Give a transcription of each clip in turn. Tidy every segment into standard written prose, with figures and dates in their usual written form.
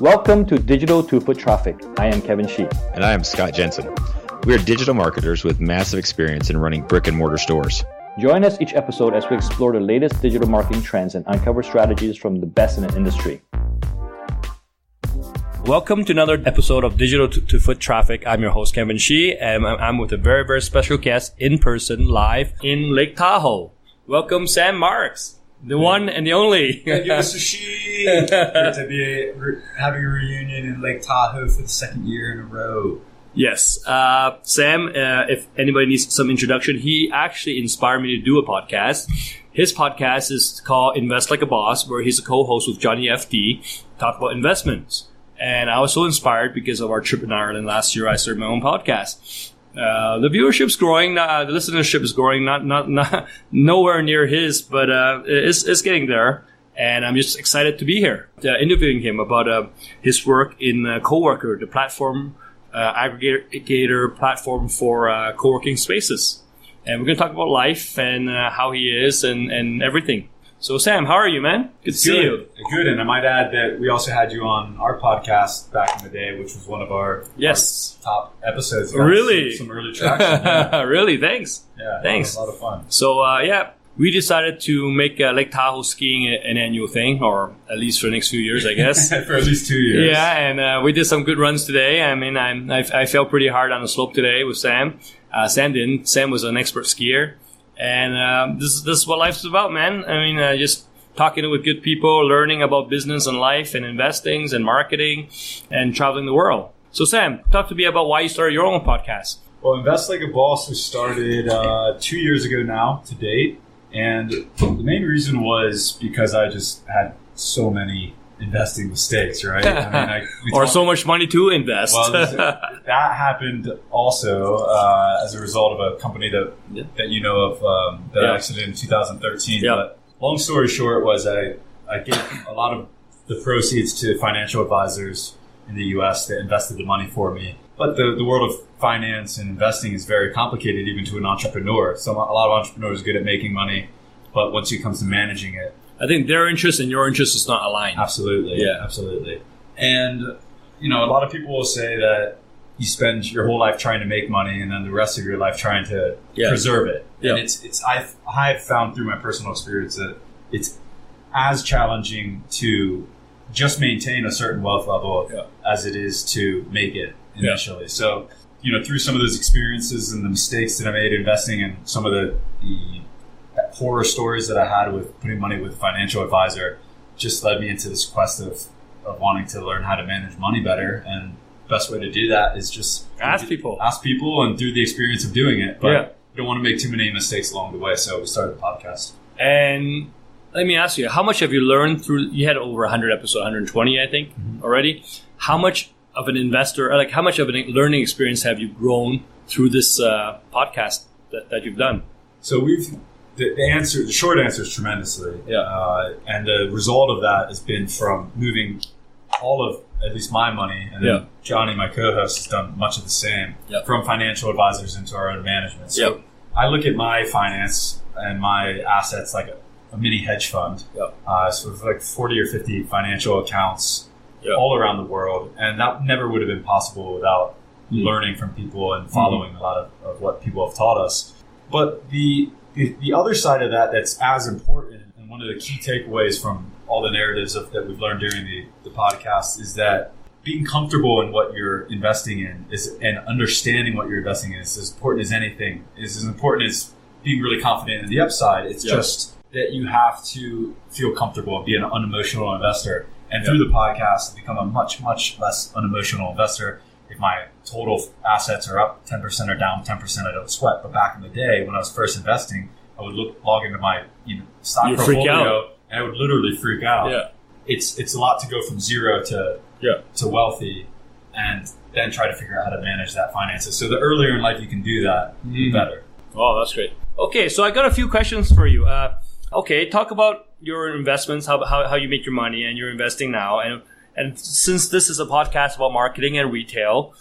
Welcome to Digital Two-Foot Traffic. I am Kevin Shi. And I am Scott Jensen. We are digital marketers with massive experience in running brick and mortar stores. Join us each episode as we explore the latest digital marketing trends and uncover strategies from the best in the industry. Welcome to another episode of Digital Two-Foot Traffic. I'm your host, Kevin Shi, and I'm with a very, very special guest in person, live in Lake Tahoe. Welcome, Sam Marks, the one and the only. Thank you, Mr. Shi. Great to be having a reunion in Lake Tahoe for the second year in a row. Yes. Sam, if anybody needs some introduction, he actually inspired me to do a podcast. His podcast is called Invest Like a Boss, where he's a co-host with Johnny FD, talk about investments. And I was so inspired because of our trip in Ireland last year. I started my own podcast. The viewership's growing, the listenership is growing, not nowhere near his, but it's getting there. And I'm just excited to be here, interviewing him about his work in Coworker, the platform aggregator platform for co-working spaces. And we're going to talk about life and how he is and everything. So, Sam, how are you, man? Good to see you. Good, and I might add that we also had you on our podcast back in the day, which was one of our top episodes. Really? Some early traction. Yeah. Really? Thanks. Yeah, thanks. A lot of fun. So, we decided to make Lake Tahoe skiing an annual thing, or at least for the next few years, I guess. For at least 2 years. Yeah, and we did some good runs today. I mean, I fell pretty hard on the slope today with Sam. Sam didn't. Sam was an expert skier. And this is what life's about, man. I mean, just talking with good people, learning about business and life and investing and marketing and traveling the world. So, Sam, talk to me about why you started your own podcast. Well, Invest Like a Boss was started 2 years ago now to date. And the main reason was because I just had so many investing mistakes, right? I mean, or so much money to invest. Well, that happened also as a result of a company that you know of that exited in 2013. Yeah. But long story short was I gave a lot of the proceeds to financial advisors in the U.S. that invested the money for me. But the world of finance and investing is very complicated even to an entrepreneur. So a lot of entrepreneurs are good at making money, but once it comes to managing it, I think their interest and your interest is not aligned. Absolutely. Yeah, absolutely. And, a lot of people will say that you spend your whole life trying to make money and then the rest of your life trying to preserve it. Yeah. And I've found through my personal experience that it's as challenging to just maintain a certain wealth level as it is to make it initially. Yeah. So, through some of those experiences and the mistakes that I made investing and some of the horror stories that I had with putting money with a financial advisor just led me into this quest of wanting to learn how to manage money better. And the best way to do that is just ask people and through the experience of doing it. But you don't want to make too many mistakes along the way. So we started the podcast. And let me ask you, how much have you learned through, you had over 100 episodes, 120, I think, already. How much of an investor, how much of a learning experience have you grown through this podcast that you've done? So the short answer is tremendously. Yeah. And the result of that has been from moving all of, at least my money, and then Johnny, my co-host, has done much of the same, from financial advisors into our own management. So I look at my finance and my assets like a mini hedge fund. So it's like 40 or 50 financial accounts all around the world. And that never would have been possible without learning from people and following a lot of what people have taught us. But the other side of that's as important, and one of the key takeaways from all the narratives that we've learned during the podcast is that being comfortable in what you're investing in and understanding what you're investing in is as important as anything. Is as important as being really confident in the upside. It's just that you have to feel comfortable and be an unemotional investor. And through the podcast, I've become a much, much less unemotional investor. If my total assets are up 10% or down 10%, I don't sweat. But back in the day, when I was first investing, I would log into my stock portfolio and I would literally freak out. Yeah. It's a lot to go from zero to wealthy and then try to figure out how to manage that finances. So the earlier in life you can do that, the better. Oh, that's great. Okay, so I got a few questions for you. Talk about your investments, how you make your money and you're investing now. And since this is a podcast about marketing and retail,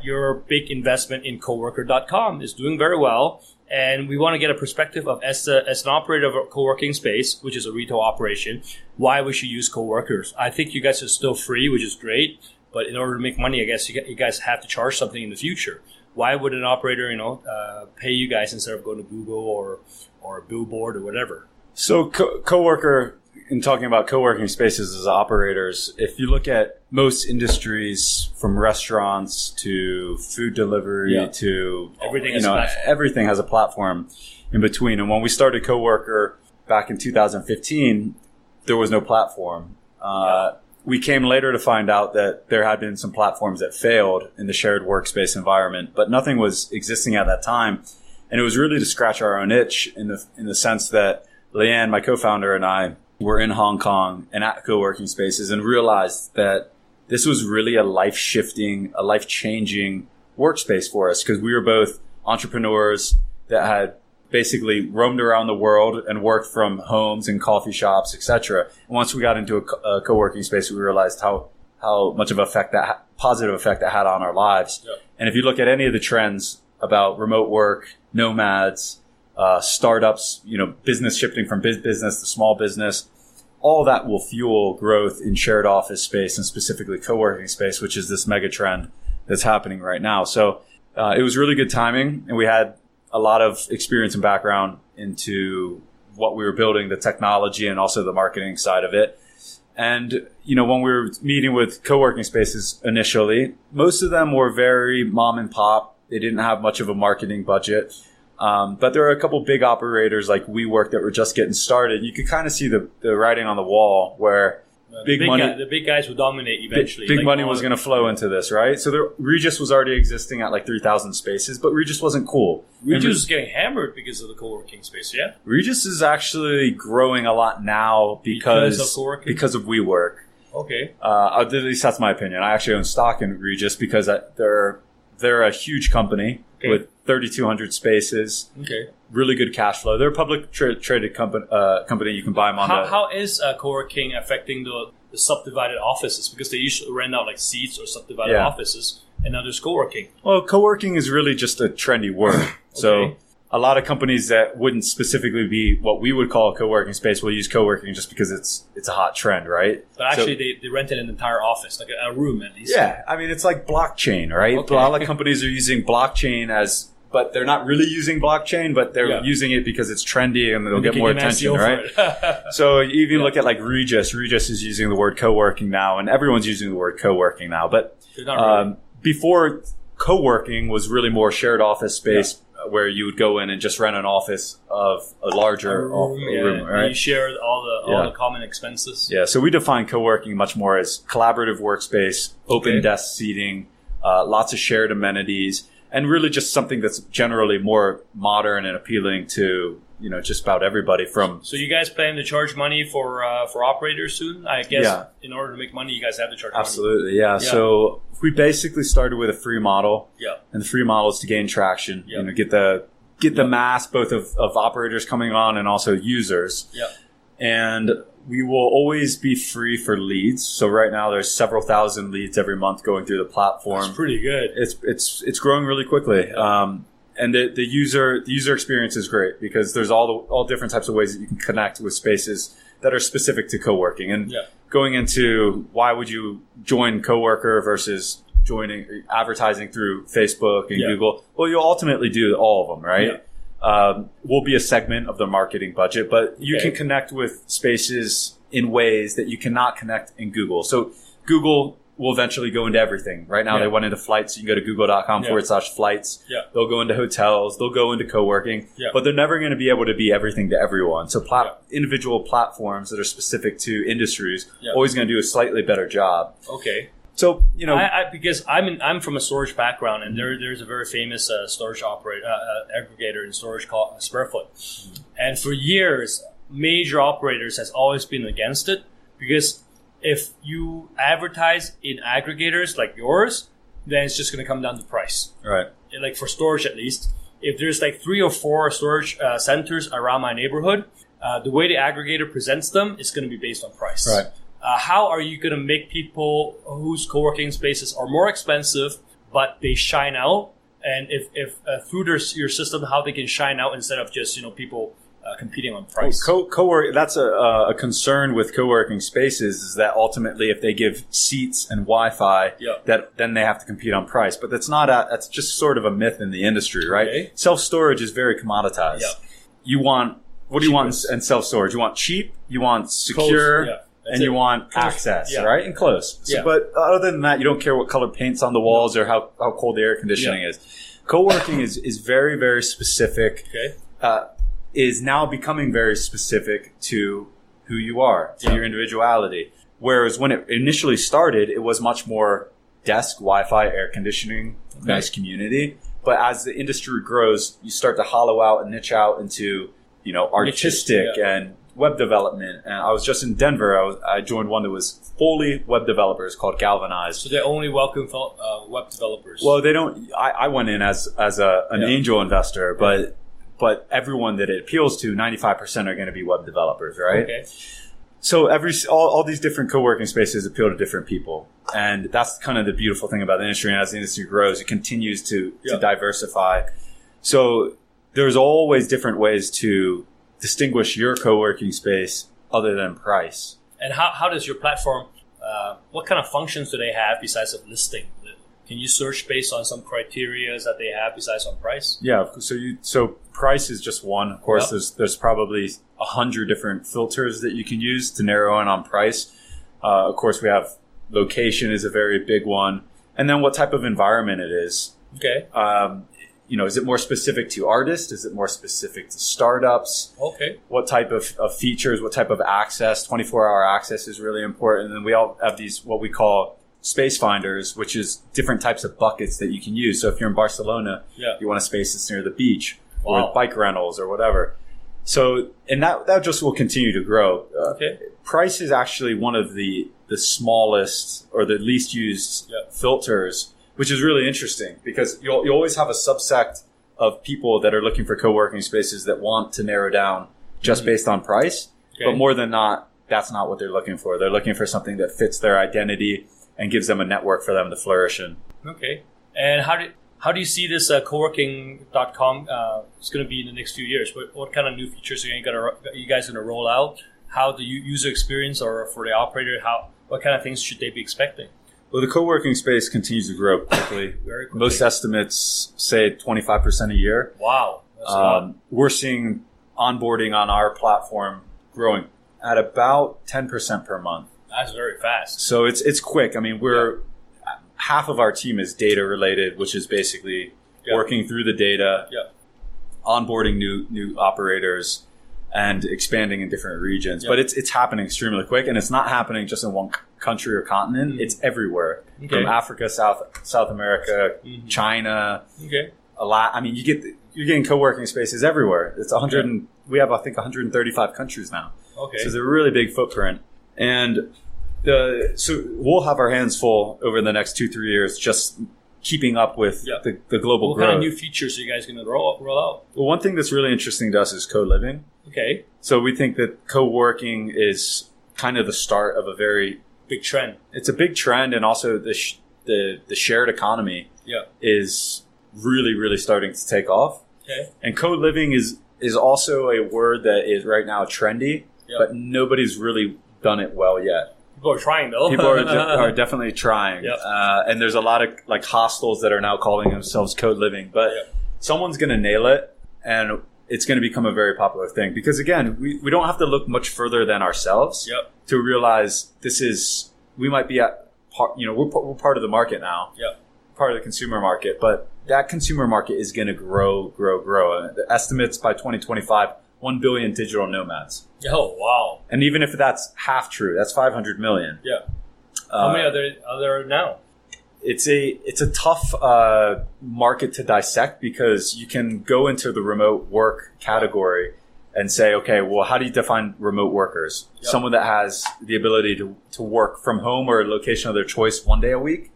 your big investment in Coworker.com is doing very well. And we want to get a perspective of, as an operator of a co-working space, which is a retail operation, why we should use co-workers. I think you guys are still free, which is great. But in order to make money, I guess you guys have to charge something in the future. Why would an operator, pay you guys instead of going to Google or a billboard or whatever? So Coworker, in talking about co-working spaces as operators, if you look at most industries, from restaurants to food delivery to everything, everything has a platform in between. And when we started Coworker back in 2015, there was no platform. We came later to find out that there had been some platforms that failed in the shared workspace environment, but nothing was existing at that time. And it was really to scratch our own itch in the sense that Leanne, my co-founder, and I were in Hong Kong and at co-working spaces and realized that this was really a life-shifting, a life-changing workspace for us, because we were both entrepreneurs that had basically roamed around the world and worked from homes and coffee shops, etc. And once we got into a co-working space, we realized how much of positive effect that had on our lives. Yep. And if you look at any of the trends about remote work, nomads, startups, business shifting from business to small business, all that will fuel growth in shared office space and specifically co-working space, which is this mega trend that's happening right now. So it was really good timing, and we had a lot of experience and background into what we were building, the technology and also the marketing side of it. And, when we were meeting with co-working spaces initially, most of them were very mom and pop. They didn't have much of a marketing budget. But there are a couple big operators like WeWork that were just getting started. You could kind of see the writing on the wall where the big guys will dominate eventually. Big money was going to flow into this, right? So Regus was already existing at like 3,000 spaces, but Regus wasn't cool. Regus was getting hammered because of the co-working space, yeah? Regus is actually growing a lot now because of WeWork. Okay. At least that's my opinion. I actually own stock in Regus because they're a huge company with 3,200 spaces. Okay. Really good cash flow. They're a public traded company. You can buy them on How is co-working affecting the subdivided offices? Because they usually rent out like seats or subdivided offices, and now there's co-working. Well, co-working is really just a trendy word. Okay. So a lot of companies that wouldn't specifically be what we would call a co-working space will use co-working just because it's a hot trend, right? But actually, they rented an entire office, like a room at least. Yeah, I mean, it's like blockchain, right? Okay. A lot of companies are using blockchain but they're not really using blockchain, but they're using it because it's trendy and they'll get more attention, right? So you even look at like Regus. Regus is using the word co-working now, and everyone's using the word co-working now. But before, co-working was really more shared office space where you would go in and just rent an office of a larger room, right? You share all the common expenses. Yeah, so we define co-working much more as collaborative workspace, open desk seating, lots of shared amenities, and really just something that's generally more modern and appealing to, just about everybody from... So you guys plan to charge money for operators soon? I guess in order to make money, you guys have to charge money. Absolutely, yeah. So we basically started with a free model. Yeah. And the free model is to gain traction, get the mass both of operators coming on and also users. Yeah. And we will always be free for leads. So right now there's several thousand leads every month going through the platform. That's pretty good. It's growing really quickly. Yeah. And the user experience is great because there's all different types of ways that you can connect with spaces that are specific to co-working. And going into why would you join Coworker versus joining advertising through Facebook and Google? Well, you'll ultimately do all of them, right? Yeah. Will be a segment of the marketing budget, but you can connect with spaces in ways that you cannot connect in Google. So Google will eventually go into everything. Right now they went into flights. You can go to google.com/flights. Yeah. They'll go into hotels. They'll go into co-working. Yeah. But they're never going to be able to be everything to everyone. So individual platforms that are specific to industries always going to do a slightly better job. Okay. So, because I'm from a storage background, and there's a very famous storage aggregator in storage called SquareFoot. And for years, major operators has always been against it because if you advertise in aggregators like yours, then it's just going to come down to price. Right. Like for storage, at least, if there's like 3 or 4 storage centers around my neighborhood, the way the aggregator presents them is going to be based on price. Right. How are you going to make people whose co-working spaces are more expensive, but they shine out And if through your system, how they can shine out instead of just people competing on price. Co-work, that's a concern with co-working spaces, is that ultimately if they give seats and Wi-Fi, that then they have to compete on price. But that's just sort of a myth in the industry, right? Okay. Self-storage is very commoditized. What do you want in self-storage? You want cheap, you want secure, and you want access, right? And close. So, but other than that, you don't care what color paint's on the walls or how cold the air conditioning is. Co-working is very, very specific. Okay. Is now becoming very specific to who you are, to your individuality. Whereas when it initially started, it was much more desk, Wi-Fi, air conditioning, nice community. But as the industry grows, you start to hollow out and niche out into, artistic and web development. And I was just in Denver. I joined one that was fully web developers called Galvanized. So they only welcome web developers. Well, they don't. I went in as an angel investor, but everyone that it appeals to, 95% are going to be web developers, right? Okay. So all these different co-working spaces appeal to different people. And that's kind of the beautiful thing about the industry. And as the industry grows, it continues to diversify. So there's always different ways to distinguish your co-working space other than price. And how does your platform, what kind of functions do they have besides of listing? Can you search based on some criteria that they have besides on price? Yeah. So price is just one. Of course, there's probably 100 different filters that you can use to narrow in on price. Of course, we have location is a very big one. And then what type of environment it is. Okay. Is it more specific to artists? Is it more specific to startups? Okay. What type of features, what type of access? 24-hour access is really important. And then we all have these, what we call space finders, which is different types of buckets that you can use. So if you're in Barcelona, you want a space that's near the beach or bike rentals or whatever. So, and that just will continue to grow. Price is actually one of the smallest or the least used filters, which is really interesting because you always have a subsect of people that are looking for co-working spaces that want to narrow down just based on price. But more than not, that's not what they're looking for. They're looking for something that fits their identity and gives them a network for them to flourish in. Okay. And how do you see this coworking.com is going to be in the next few years? What kind of new features are you guys going to roll out? How the user experience or for the operator, what kind of things should they be expecting? Well, the co-working space continues to grow quickly. Very quickly. Most estimates say 25% a year. Wow. That's a lot. We're seeing onboarding on our platform growing at about 10% per month. That's very fast. So it's quick. I mean, half of our team is data related, which is basically working through the data, onboarding new operators, and expanding in different regions. But it's happening extremely quick, and it's not happening just in one country or continent. It's everywhere, from Africa, South America, China. A lot. I mean, you're getting co-working spaces everywhere. It's 100. We have, I think, 135 countries now. So it's a really big footprint. And so we'll have our hands full over the next 2-3 years just keeping up with the global growth. What kind of new features are you guys going to roll out? Well, one thing that's really interesting to us is co-living. Okay. So we think that co-working is kind of the start of a very big trend. It's a big trend, and also the shared economy is really, really starting to take off. Okay. And co-living is also a word that is right now trendy, but nobody's really done it well yet. People are trying, though. People are definitely trying. And there's a lot of like hostels that are now calling themselves co-living. But someone's going to nail it, and it's going to become a very popular thing. Because, again, we don't have to look much further than ourselves to realize we might be we're part of the market now, part of the consumer market. But that consumer market is going to grow. The estimates by 2025, 1 billion digital nomads. Oh, wow. And even if that's half true, that's 500 million. How many are there now? It's a tough market to dissect because you can go into the remote work category and say, okay, well, how do you define remote workers? Someone that has the ability to work from home or a location of their choice 1 day a week.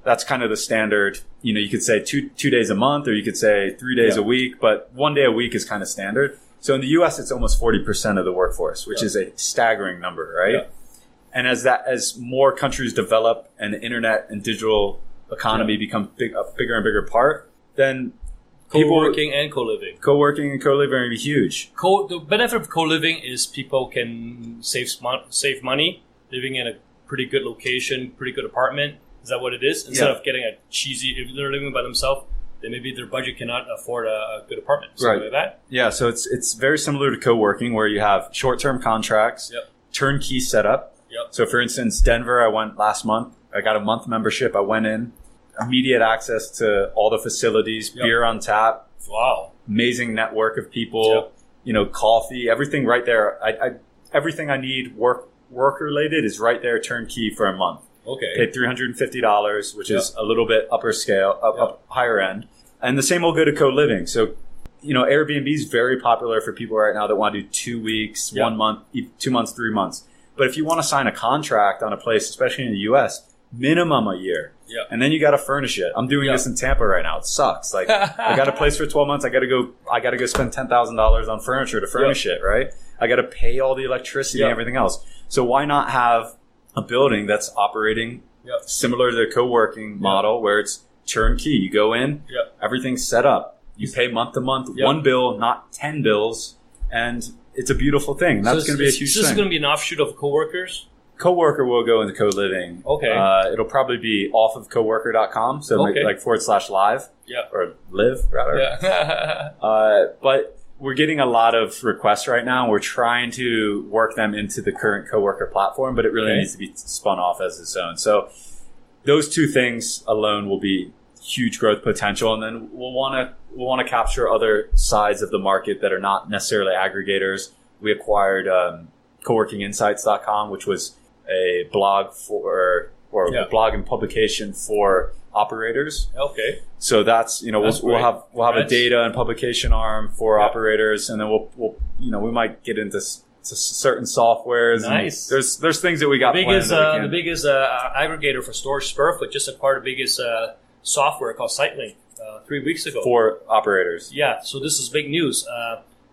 That's kind of the standard. You could say two days a month, or you could say 3 days a week, but 1 day a week is kind of standard. So in the U.S., it's almost 40% of the workforce, which is a staggering number, right? And as more countries develop and the internet and digital economy become a bigger and bigger part, then Co-working and co-living. Co-working and co-living are going to be huge. The benefit of co-living is people can save money living in a pretty good location, pretty good apartment. Is that what it is? Instead of getting a cheesy, if they're living by themselves, then maybe their budget cannot afford a good apartment. Something like that. Yeah, so it's very similar to co-working where you have short-term contracts, turnkey setup. So for instance, Denver, I went last month. I got a month membership. I went in, immediate access to all the facilities, beer on tap. Wow. Amazing network of people, coffee, everything right there. Everything I need work related is right there, turnkey for a month. Okay. Paid $350, which is a little bit upper scale, up higher end. And the same will go to co-living. So, Airbnb is very popular for people right now that want to do 2 weeks, 1 month, 2 months, 3 months. But if you want to sign a contract on a place, especially in the US, minimum a year. Yeah. And then you got to furnish it. I'm doing this in Tampa right now. It sucks. Like I got a place for 12 months. I got to go spend $10,000 on furniture to furnish it, right? I got to pay all the electricity and everything else. So why not have a building that's operating similar to the co-working model where it's turnkey? You go in, everything's set up. You pay month to month, one bill, not 10 bills. And it's a beautiful thing. And that's going to be a huge thing. This is going to be an offshoot of Coworkers? Coworker will go into co-living. Okay. It'll probably be off of coworker.com. So like /live. Yeah. Or live, rather. Yeah. But we're getting a lot of requests right now. We're trying to work them into the current Coworker platform, but it really needs to be spun off as its own. So those two things alone will be huge growth potential. And then we'll want to capture other sides of the market that are not necessarily aggregators. We acquired coworkinginsights.com, which was a blog a blog and publication for operators. Okay. So that's we'll have a data and publication arm for operators, and then we'll we might get into certain softwares. Nice. There's things that we got. The biggest aggregator for storage square foot just acquired the biggest software called SiteLink 3 weeks ago for operators. Yeah. So this is big news.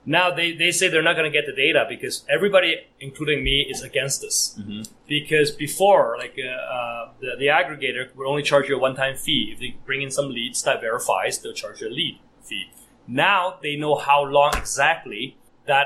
Now they say they're not going to get the data because everybody, including me, is against this. Mm-hmm. Because before, the aggregator would only charge you a one-time fee. If they bring in some leads that verifies, they'll charge you a lead fee. Now they know how long exactly that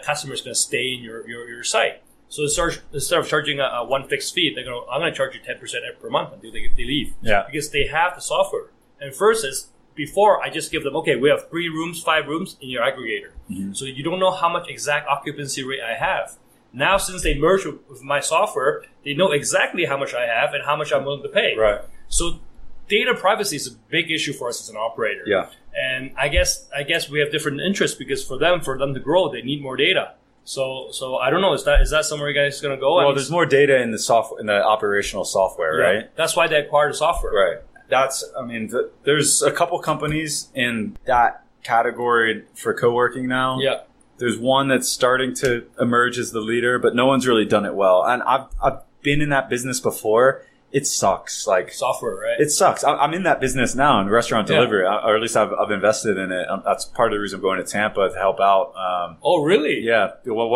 customer is going to stay in your site. So instead of charging a one fixed fee, I'm going to charge you 10% per month until they leave. Yeah. Because they have the software. And versus before, I just give them, okay, we have 3 rooms, 5 rooms in your aggregator. Mm-hmm. So you don't know how much exact occupancy rate I have. Now, since they merge with my software, they know exactly how much I have and how much I'm willing to pay. Right. So data privacy is a big issue for us as an operator. Yeah. And I guess we have different interests because for them to grow, they need more data. So I don't know. Is that somewhere you guys going to go? Well, there's more data in the software, in the operational software, right? That's why they acquired the software. Right. There's a couple companies in that category for co-working now. Yeah. There's one that's starting to emerge as the leader, but no one's really done it well. And I've been in that business before. It sucks. Like software, right? It sucks. I'm in that business now in restaurant delivery, or at least I've invested in it. That's part of the reason I'm going to Tampa to help out. Oh, really? Yeah. Well,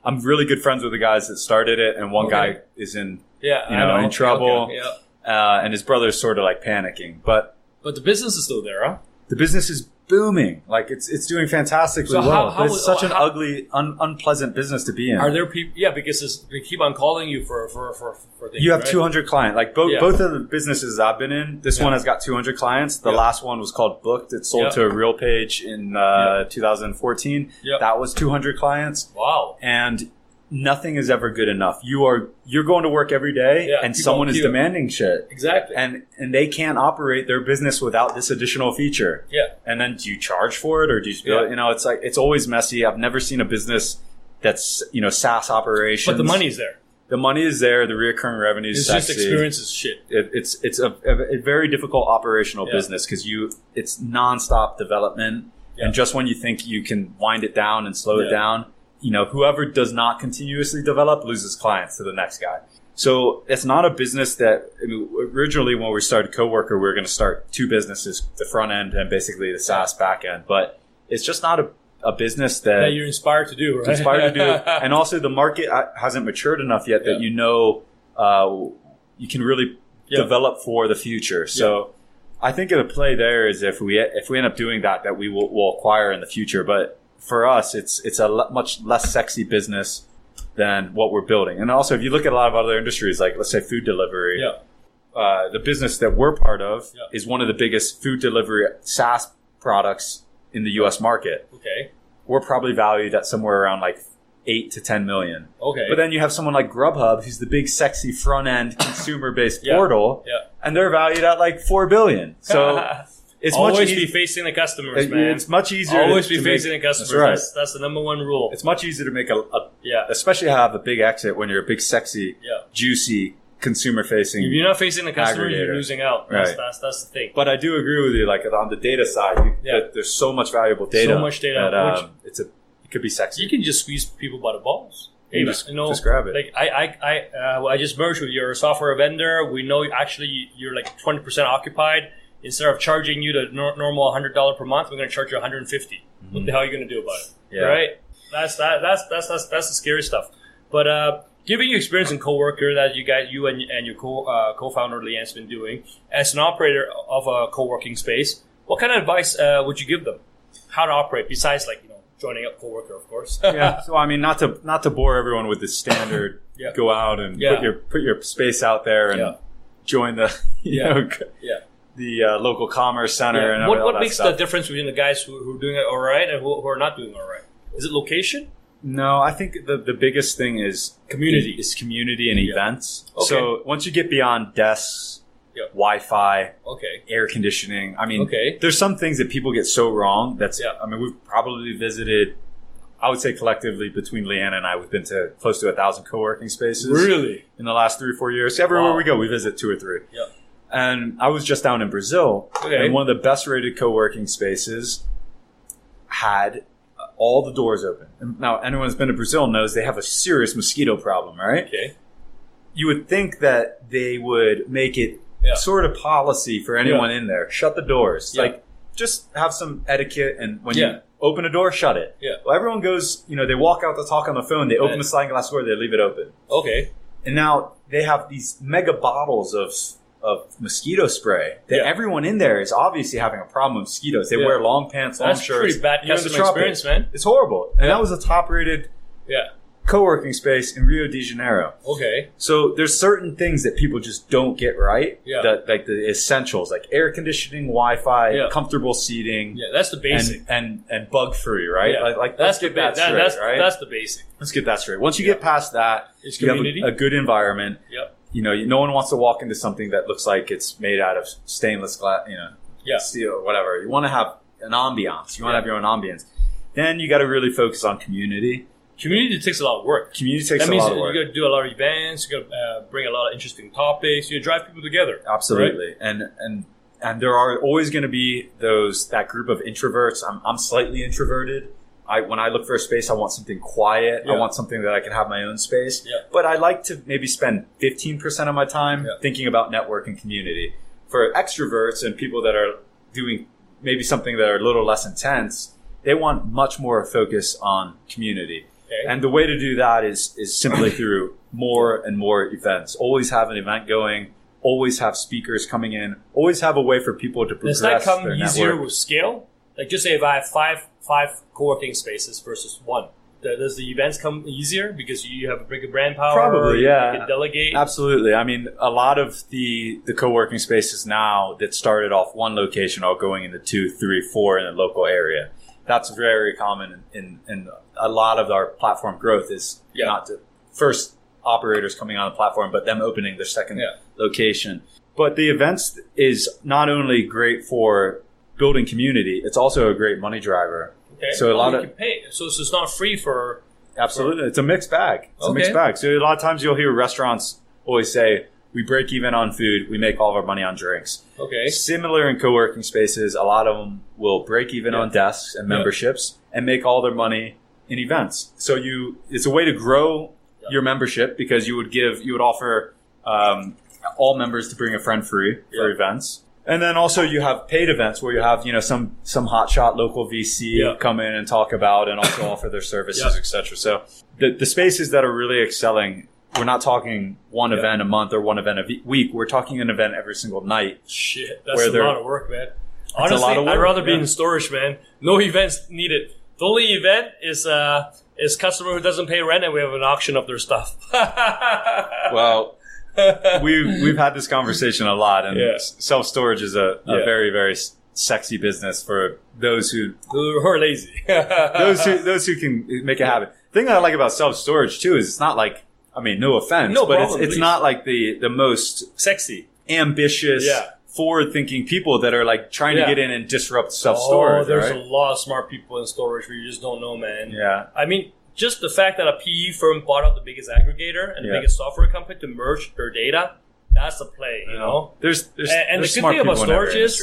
I'm really good friends with the guys that started it, and one guy is in trouble. Okay. Yeah. And his brother's sort of like panicking, but the business is still there, huh? The business is booming. Like it's doing fantastically well. But it's such an ugly, unpleasant business to be in. Are there people? Yeah, because they keep on calling you for things. You have 200 clients. Like both of the businesses I've been in, this one has got 200 clients. The last one was called Booked. It sold to a Real Page in 2014. That was 200 clients. Wow. And nothing is ever good enough. You're going to work every day and someone is demanding shit. Exactly. And they can't operate their business without this additional feature. Yeah. And then do you charge for it or do you it's like it's always messy. I've never seen a business that's, SaaS operations. But the money's there. The money is there. The recurring revenue is sexy. It's just experience is shit. It's a very difficult operational business because it's nonstop development. Yeah. And just when you think you can wind it down and slow it down, whoever does not continuously develop loses clients to the next guy. So it's not a business that originally when we started Coworker, we were going to start 2 businesses, the front end and basically the SaaS back end. But it's just not a business that you're inspired to do, right? And also the market hasn't matured enough yet that you can really develop for the future. So I think the play there is if we end up doing that we'll acquire in the future. But for us, it's a much less sexy business than what we're building. And also, if you look at a lot of other industries, like let's say food delivery, the business that we're part of is one of the biggest food delivery SaaS products in the U.S. market. Okay. We're probably valued at somewhere around like 8 to 10 million. Okay. But then you have someone like Grubhub, who's the big, sexy front-end consumer-based portal, and they're valued at like 4 billion. So it's always be facing the customers, man. It's much easier. Always be facing the customers. That's right. That's the number one rule. It's much easier to make especially have a big exit when you're a big, sexy, juicy consumer-facing. If you're not facing the customer, you're losing out. That's the thing. But I do agree with you. Like on the data side, there's so much valuable data. So much data. It could be sexy. You can just squeeze people by the balls. Hey, just grab it. Like I just merged with your software vendor. We know actually you're like 20% occupied. Instead of charging you the normal $100 per month, we're going to charge you $150. Mm-hmm. What the hell are you going to do about it? Yeah. Right? That's the scary stuff. But given your experience in Coworker that you and your co-founder Leanne's been doing as an operator of a co-working space, what kind of advice would you give them? How to operate besides joining up Coworker, of course. Yeah. So I mean, not to bore everyone with the standard. Go out and put your space out there and join the the local commerce center and what makes the difference between the guys who are doing it all right and who are not doing all right? Is it location? No, I think the biggest thing is community. Is community and events. Okay. So once you get beyond desks, Wi-Fi, air conditioning. I mean, there's some things that people get so wrong. I mean, we've probably visited, I would say collectively between Leanne and I, we've been to close to 1,000 co-working spaces. Really? In the last 3 or 4 years. Everywhere we go, we visit 2 or 3. Yeah. And I was just down in Brazil, and one of the best rated co-working spaces had all the doors open. And now, anyone who's been to Brazil knows they have a serious mosquito problem, right? Okay. You would think that they would make it sort of policy for anyone in there. Shut the doors. Like, just have some etiquette, and when you open a door, shut it. Yeah. Well, everyone goes, they walk out to talk on the phone, they open the sliding glass door, they leave it open. Okay. And now they have these mega bottles of mosquito spray that everyone in there is obviously having a problem with mosquitoes. They wear long pants, long shirts. That's pretty bad customer experience, man. It's horrible. And that was a top-rated co-working space in Rio de Janeiro. Okay. So there's certain things that people just don't get right. Yeah. Like the essentials, like air conditioning, Wi-Fi, comfortable seating. Yeah, that's the basic. And bug-free, right? Yeah. Like let's get that straight, right? That's the basic. Let's get that straight. Once you get past that, it's you community. have a good environment. Yep. No one wants to walk into something that looks like it's made out of stainless glass, steel or whatever. You want to have an ambiance. You want to have your own ambience. Then you got to really focus on community. Community takes a lot of work. Community takes a lot of work. You got to do a lot of events. You got to bring a lot of interesting topics. You drive people together. Absolutely. Right? And there are always going to be that group of introverts. I'm slightly introverted. When I look for a space, I want something quiet. Yeah. I want something that I can have my own space. Yeah. But I like to maybe spend 15% of my time thinking about network and community. For extroverts and people that are doing maybe something that are a little less intense, they want much more focus on community. Okay. And the way to do that is simply through more and more events. Always have an event going. Always have speakers coming in. Always have a way for people to progress their network. Does that come easier with scale? Like, just say if I have five co-working spaces versus one, does the events come easier because you have a bigger brand power? Probably, yeah. You can delegate? Absolutely. I mean, a lot of the co-working spaces now that started off one location are going into 2, 3, 4 in a local area. That's very common in a lot of our platform growth is not the first operators coming on the platform, but them opening their second location. But the events is not only great for building community, it's also a great money driver. Okay. So you can pay. So it's not free for... Absolutely. It's a mixed bag. It's a mixed bag. So a lot of times you'll hear restaurants always say, we break even on food, we make all of our money on drinks. Okay. Similar in co-working spaces, a lot of them will break even on desks and memberships and make all their money in events. So it's a way to grow your membership because you would offer all members to bring a friend free for events. And then also you have paid events where you have, some hotshot local VC come in and talk about and also offer their services, etc. So the spaces that are really excelling we're not talking one event a month or one event a week. We're talking an event every single night. Shit, that's a lot of work, man. Honestly, a lot of work, I'd rather be in storage, man. No events needed. The only event is customer who doesn't pay rent, and we have an auction of their stuff. Well, we've had this conversation a lot, and self-storage is a very, very sexy business for those who are lazy. those who can make it happen. The thing that I like about self-storage too is it's not like, I mean, no offense, but it's not like the most sexy, ambitious, forward-thinking people that are like trying to get in and disrupt self-storage. Oh, there's a lot of smart people in storage where you just don't know, man. Yeah. I mean, just the fact that a PE firm bought out the biggest aggregator and the biggest software company to merge their data, that's the play, you know? There's and the good thing about storage is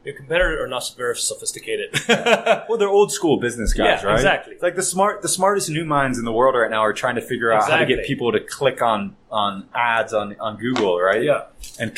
your competitors are not very sophisticated. Well, they're old school business guys, right? Exactly. It's like the smartest new minds in the world right now are trying to figure out how to get people to click on ads on Google, right? Yeah. And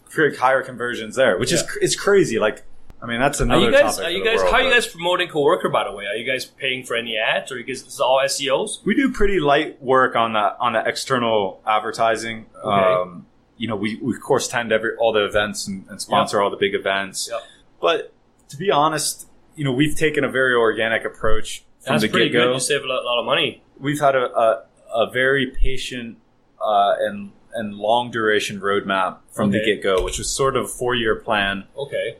create higher conversions there, which is it's crazy. Like, I mean, that's another topic. How are you guys promoting Coworker, by the way? Are you guys paying for any ads, or this is all SEOs? We do pretty light work on the external advertising. Okay. We of course tend all the events and sponsor all the big events. Yep. But to be honest, we've taken a very organic approach from the get-go. That's pretty good. You save a lot of money. We've had a very patient and long duration roadmap from the get-go, which was sort of a 4-year plan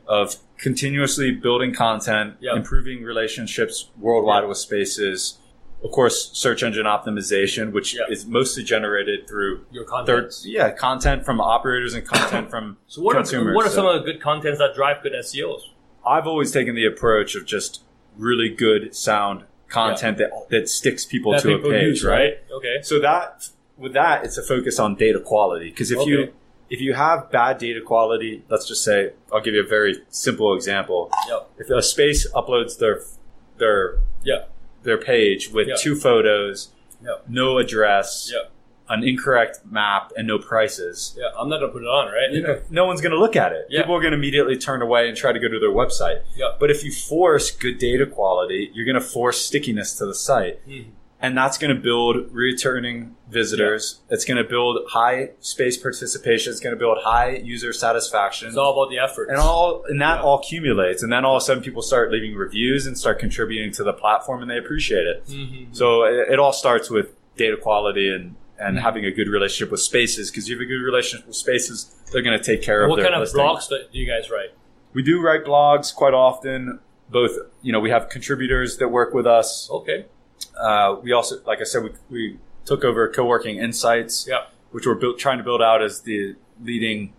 of continuously building content, improving relationships worldwide with spaces. Of course, search engine optimization, which is mostly generated through your content. Content from operators and content from consumers. What are some of the good contents that drive good SEOs? I've always taken the approach of just really good, sound content that sticks people to a page, right? Okay. So with that, it's a focus on data quality. Because if you have bad data quality, let's just say, I'll give you a very simple example. Yep. If a space uploads their page with 2 photos, no address, an incorrect map, and no prices. Yeah, I'm not going to put it on, right? No one's going to look at it. Yeah. People are going to immediately turn away and try to go to their website. Yeah. But if you force good data quality, you're going to force stickiness to the site. Mm-hmm. And that's going to build returning visitors. Yeah. It's going to build high space participation. It's going to build high user satisfaction. It's all about the effort. And that all accumulates. And then all of a sudden people start leaving reviews and start contributing to the platform, and they appreciate it. Mm-hmm. So it all starts with data quality and having a good relationship with spaces. Because if you have a good relationship with spaces, they're going to take care of their listing. What kind of blogs do you guys write? We do write blogs quite often. Both, we have contributors that work with us. Okay. We also, like I said, we took over Coworking Insights, which we're trying to build out as the leading,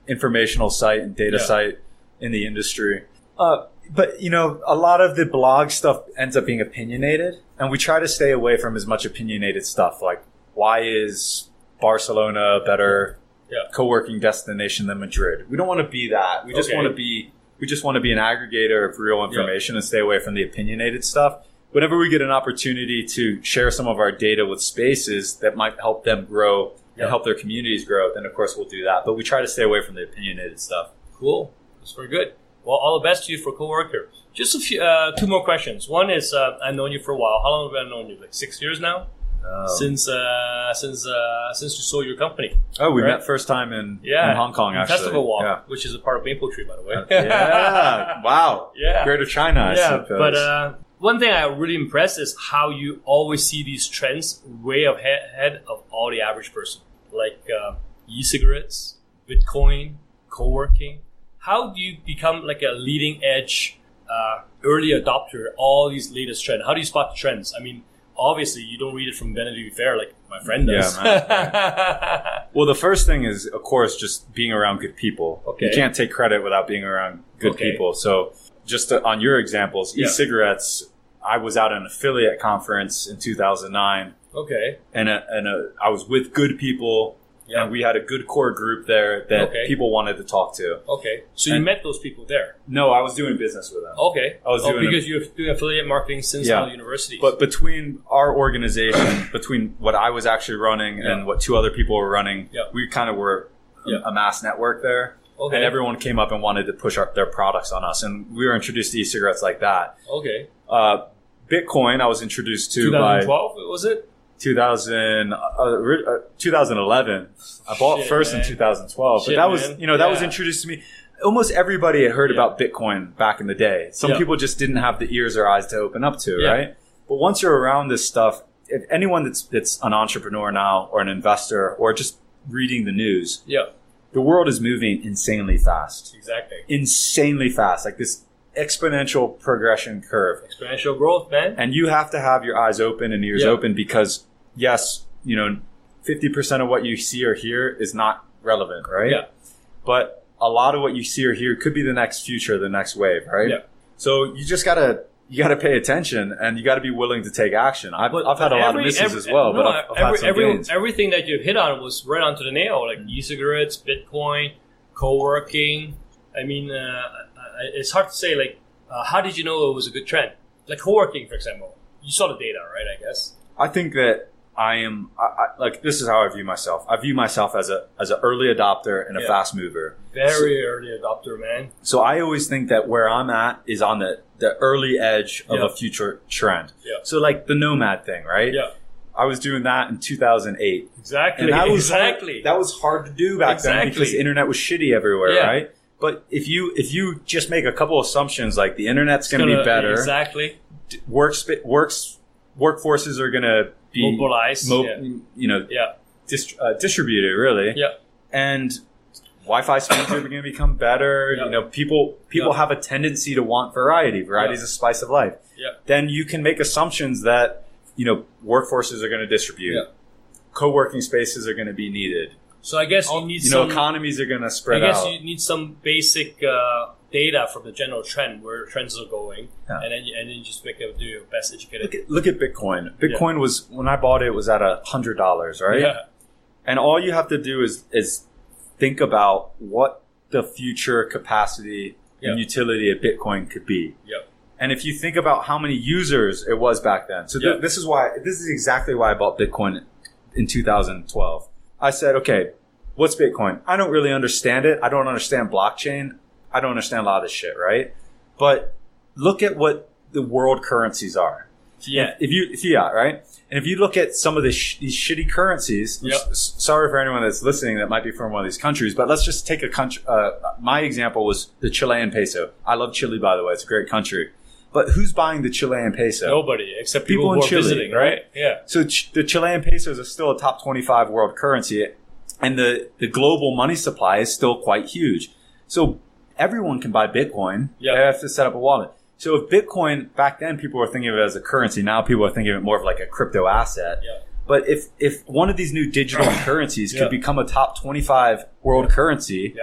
informational site and data site in the industry. But a lot of the blog stuff ends up being opinionated, and we try to stay away from as much opinionated stuff. Like, why is Barcelona a better co-working destination than Madrid? We don't want to be that. We just want to be an aggregator of real information and stay away from the opinionated stuff. Whenever we get an opportunity to share some of our data with spaces that might help them grow and help their communities grow, then of course we'll do that. But we try to stay away from the opinionated stuff. Cool. That's very good. Well, all the best to you for Coworker. Just a few, 2 more questions. One is, I've known you for a while. How long have I known you? Like 6 years now? Since you sold your company. Oh, we met first time in Hong Kong, actually. Festival Walk, which is a part of Maple Tree, by the way. Wow. Yeah. Greater China, I suppose. But one thing I'm really impressed is how you always see these trends way ahead of all the average person. Like e-cigarettes, Bitcoin, co-working. How do you become like a leading edge early adopter of all these latest trends? How do you spot the trends? I mean, obviously, you don't read it from Vanity Fair like my friend does. Yeah, well, the first thing is, of course, just being around good people. Okay. You can't take credit without being around good people. So just on your examples, e-cigarettes, I was at an affiliate conference in 2009. Okay. And I was with good people. Yeah. And we had a good core group there that people wanted to talk to. Okay. So you met those people there? No, I was doing business with them. Okay. Because you're doing affiliate marketing since the university. But between our organization, between what I was actually running and what 2 other people were running, we kind of were a mass network there. Okay. And everyone came up and wanted to push their products on us. And we were introduced to e-cigarettes like that. Okay. Bitcoin, I was introduced to 2012, was it? 2011. I bought first in 2012, but that was that was introduced to me. Almost everybody had heard about Bitcoin back in the day. Some people just didn't have the ears or eyes to open up to, right? But once you're around this stuff, if anyone that's an entrepreneur now or an investor or just reading the news, the world is moving insanely fast. Exactly. Insanely fast. Like this exponential progression curve. Exponential growth, man. And you have to have your eyes open and ears open because, yes, 50% of what you see or hear is not relevant, right? Yeah. But a lot of what you see or hear could be the next future, the next wave, right? Yeah. So you just gotta pay attention and you gotta be willing to take co-working. I've had a lot of misses as well, but I've had some gains. Everything that you've hit on was right onto the nail, like e-cigarettes, Bitcoin, co-working. I mean, it's hard to say, like, how did you know it was a good trend? Like co-working, for example. You saw the data, right, I guess? I think that I like, this is how I view myself. I view myself as an early adopter and a fast mover. Very early adopter, man. So I always think that where I'm at is on the early edge of a future trend. Yeah. So like the nomad thing, right? Yeah. I was doing that in 2008. Exactly. And that was that was hard to do back then because the internet was shitty everywhere, right? But if you just make a couple assumptions like the internet's going to be better. Exactly. Workforces are going to be mobilized, distributed, really. Yeah. And Wi-Fi speeds are going to become better. Yeah. People have a tendency to want variety. Variety is a spice of life. Yeah. Then you can make assumptions that, workforces are going to distribute. Yeah. Co-working spaces are going to be needed. So I guess you need some economies are going to spread out. I guess you need some basic data from the general trend where trends are going, and then you just do your best educated. Look at Bitcoin. Bitcoin was, when I bought it was at $100, right? Yeah. And all you have to do is think about what the future capacity and utility of Bitcoin could be. Yep. And if you think about how many users it was back then, so this is exactly why I bought Bitcoin in 2012. I said, okay, what's Bitcoin? I don't really understand it. I don't understand blockchain. I don't understand a lot of this shit, right? But look at what the world currencies are. Yeah. Fiat, right? And if you look at some of these shitty currencies, sorry for anyone that's listening that might be from one of these countries, but let's just take a country. My example was the Chilean peso. I love Chile, by the way. It's a great country. But who's buying the Chilean peso? Nobody, except people in Chile, visiting, right? Yeah. So the Chilean pesos are still a top 25 world currency, and the global money supply is still quite huge. So everyone can buy Bitcoin. They have to set up a wallet. So if Bitcoin, back then people were thinking of it as a currency. Now people are thinking of it more of like a crypto asset. Yeah. But if one of these new digital currencies could become a top 25 world currency,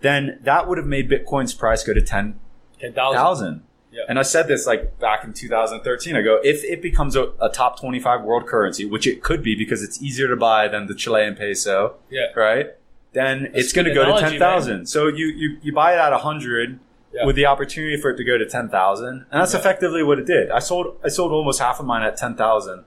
then that would have made Bitcoin's price go to 10,000. Yeah. And I said this like back in 2013. I go, if it becomes a top 25 world currency, which it could be because it's easier to buy than the Chilean peso, right? Then it's going to go to 10,000. So you buy it at 100 with the opportunity for it to go to 10,000, and that's effectively what it did. I sold almost half of mine at 10,000.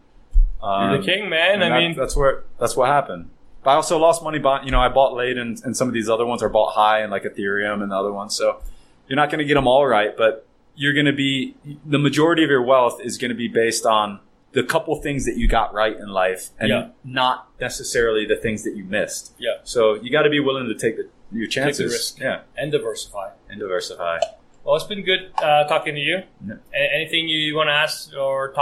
You're the king, man. I mean, that's what happened. But I also lost money. I bought late, and some of these other ones are bought high, and like Ethereum and the other ones. So you're not going to get them all right, but you're going to be, the majority of your wealth is going to be based on the couple things that you got right in life and not necessarily the things that you missed. Yeah. So you got to be willing to take your chances. Take the risk. Yeah. And diversify. Well, it's been good talking to you. Yeah. Anything you want to ask or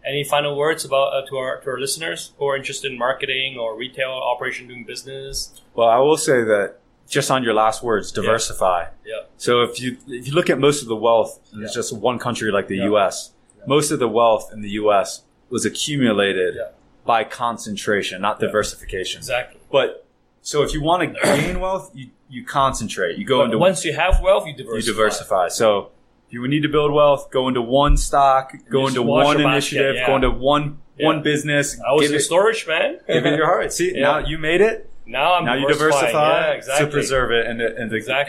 any final words about to our listeners who are interested in marketing or retail operation, doing business? Well, I will say that just on your last words, diversify. Yeah. So if you look at most of the wealth, it's just one country like the U.S. Most of the wealth in the U.S. was accumulated by concentration, not diversification. Exactly. But so if you want to gain wealth, you concentrate. You go into once you have wealth, you diversify. So if you need to build wealth, go into one stock, go into one initiative, go into one business. I was in storage, man. Give it your heart. See, now you made it. Now you diversify to preserve it and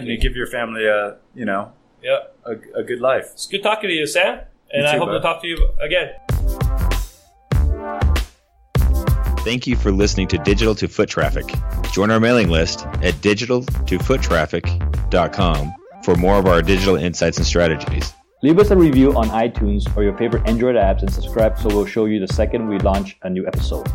you give your family a good life. It's good talking to you, Sam. And I hope to talk to you again. Thank you for listening to Digital to Foot Traffic. Join our mailing list at digitaltofoottraffic.com for more of our digital insights and strategies. Leave us a review on iTunes or your favorite Android apps and subscribe so we'll show you the second we launch a new episode.